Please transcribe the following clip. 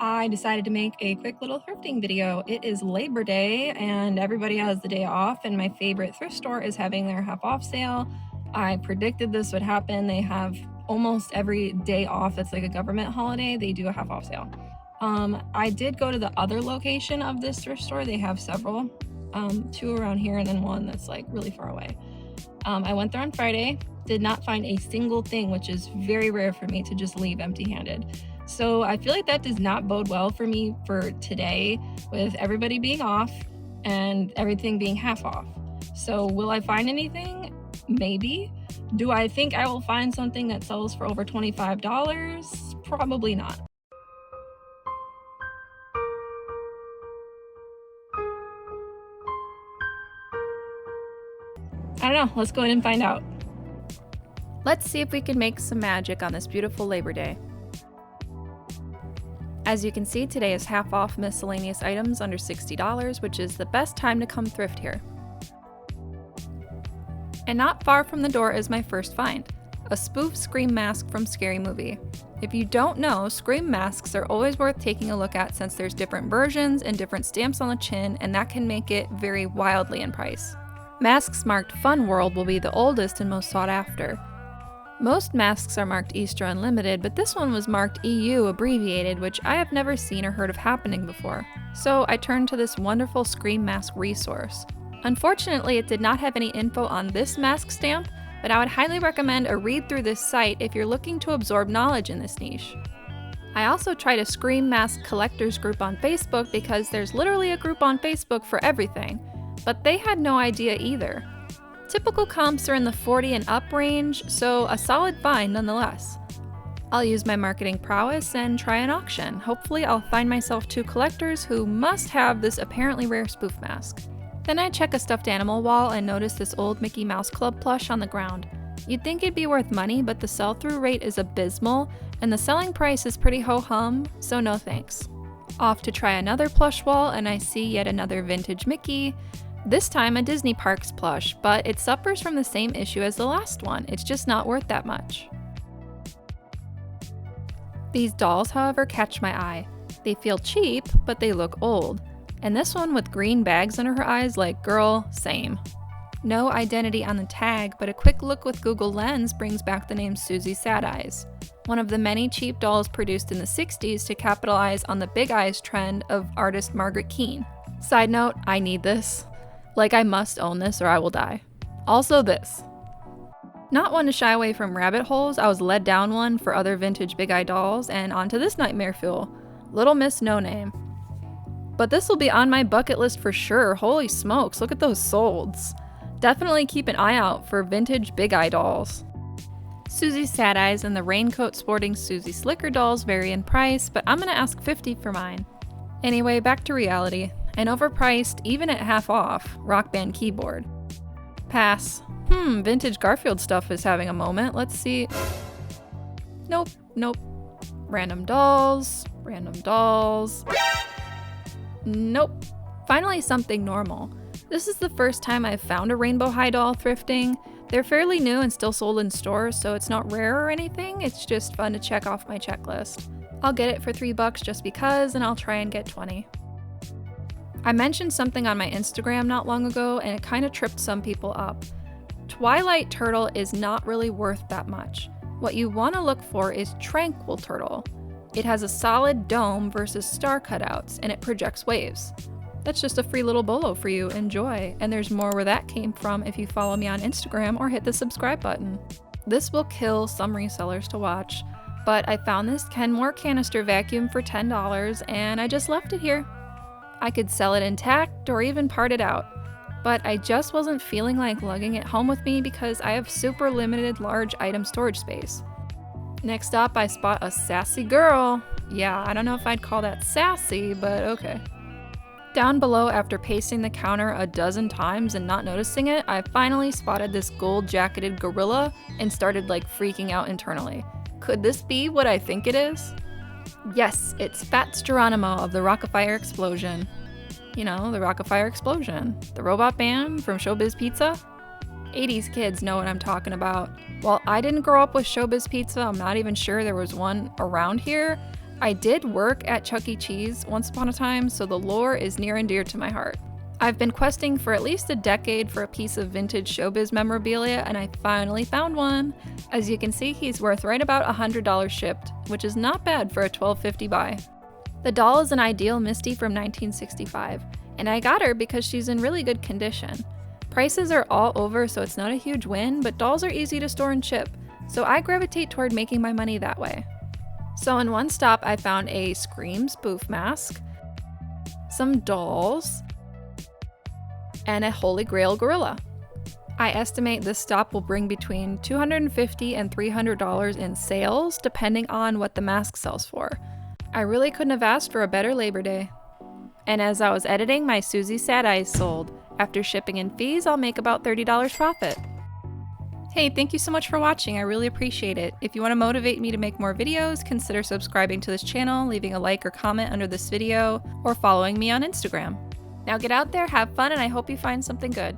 I decided to make a quick little thrifting video. It is Labor Day and everybody has the day off, and my favorite thrift store is having their half off sale. I predicted this would happen. They have almost every day off that's like a government holiday, they do a half off sale. I did go to the other location of this thrift store. They have several, two around here and then one that's like really far away. I went there on Friday, did not find a single thing, which is very rare for me to just leave empty-handed. So I feel like that does not bode well for me for today, with everybody being off and everything being half off. So will I find anything? Maybe. Do I think I will find something that sells for over $25? Probably not. I don't know, let's go ahead and find out. Let's see if we can make some magic on this beautiful Labor Day. As you can see, today is half off miscellaneous items under $60, which is the best time to come thrift here. And not far from the door is my first find, a spoof Scream mask from Scary Movie. If you don't know, Scream masks are always worth taking a look at since there's different versions and different stamps on the chin, and that can make it vary wildly in price. Masks marked Fun World will be the oldest and most sought after. Most masks are marked Easter Unlimited, but this one was marked EU abbreviated, which I have never seen or heard of happening before. So I turned to this wonderful Scream mask resource. Unfortunately, it did not have any info on this mask stamp, but I would highly recommend a read through this site if you're looking to absorb knowledge in this niche. I also tried a Scream mask collectors group on Facebook because there's literally a group on Facebook for everything, but they had no idea either. Typical comps are in the 40 and up range, so a solid find nonetheless. I'll use my marketing prowess and try an auction. Hopefully I'll find myself two collectors who must have this apparently rare spoof mask. Then I check a stuffed animal wall and notice this old Mickey Mouse Club plush on the ground. You'd think it'd be worth money, but the sell-through rate is abysmal, and the selling price is pretty ho-hum, so no thanks. Off to try another plush wall, and I see yet another vintage Mickey. This time a Disney Parks plush, but it suffers from the same issue as the last one. It's just not worth that much. These dolls, however, catch my eye. They feel cheap, but they look old. And this one with green bags under her eyes, like, girl, same. No identity on the tag, but a quick look with Google Lens brings back the name Susie Sad Eyes, one of the many cheap dolls produced in the 60s to capitalize on the big eyes trend of artist Margaret Keane. Side note, I need this. Like, I must own this or I will die. Also this. Not one to shy away from rabbit holes, I was led down one for other vintage big eye dolls, and onto this nightmare fuel, Little Miss No Name. But this will be on my bucket list for sure. Holy smokes, look at those solds. Definitely keep an eye out for vintage big eye dolls. Susie Sad Eyes and the raincoat sporting Susie Slicker dolls vary in price, but I'm gonna ask $50 for mine. Anyway, back to reality. An overpriced, even at half off, Rock Band keyboard. Pass. Vintage Garfield stuff is having a moment. Let's see. Nope. Random dolls. Nope. Finally something normal. This is the first time I've found a rainbow high doll thrifting. They're fairly new and still sold in stores, so it's not rare or anything. It's just fun to check off my checklist. I'll get it for $3 just because, and I'll try and get 20. I mentioned something on my Instagram not long ago, and it kind of tripped some people up. Twilight Turtle is not really worth that much. What you want to look for is Tranquil Turtle. It has a solid dome versus star cutouts, and it projects waves. That's just a free little bolo for you, enjoy, and there's more where that came from if you follow me on Instagram or hit the subscribe button. This will kill some resellers to watch, but I found this Kenmore canister vacuum for $10, and I just left it here. I could sell it intact or even part it out, but I just wasn't feeling like lugging it home with me because I have super limited large item storage space. Next up, I spot a sassy girl. Yeah, I don't know if I'd call that sassy, but okay. Down below, after pacing the counter a dozen times and not noticing it, I finally spotted this gold-jacketed gorilla and started like freaking out internally. Could this be what I think it is? Yes, it's Fats Geronimo of the Rockafire Explosion. You know, the Rockafire Explosion, the robot band from Showbiz Pizza. 80s kids know what I'm talking about. While I didn't grow up with Showbiz Pizza, I'm not even sure there was one around here. I did work at Chuck E. Cheese once upon a time, so the lore is near and dear to my heart. I've been questing for at least a decade for a piece of vintage showbiz memorabilia, and I finally found one. As you can see, he's worth right about $100 shipped, which is not bad for a $12.50 buy. The doll is an ideal Misty from 1965, and I got her because she's in really good condition. Prices are all over, so it's not a huge win, but dolls are easy to store and ship, so I gravitate toward making my money that way. So in one stop, I found a Scream spoof mask, some dolls, and a Holy Grail gorilla. I estimate this stop will bring between $250 and $300 in sales, depending on what the mask sells for. I really couldn't have asked for a better Labor Day. And as I was editing, my Susie Sad Eyes sold. After shipping and fees, I'll make about $30 profit. Hey, thank you so much for watching. I really appreciate it. If you want to motivate me to make more videos, consider subscribing to this channel, leaving a like or comment under this video, or following me on Instagram. Now get out there, have fun, and I hope you find something good.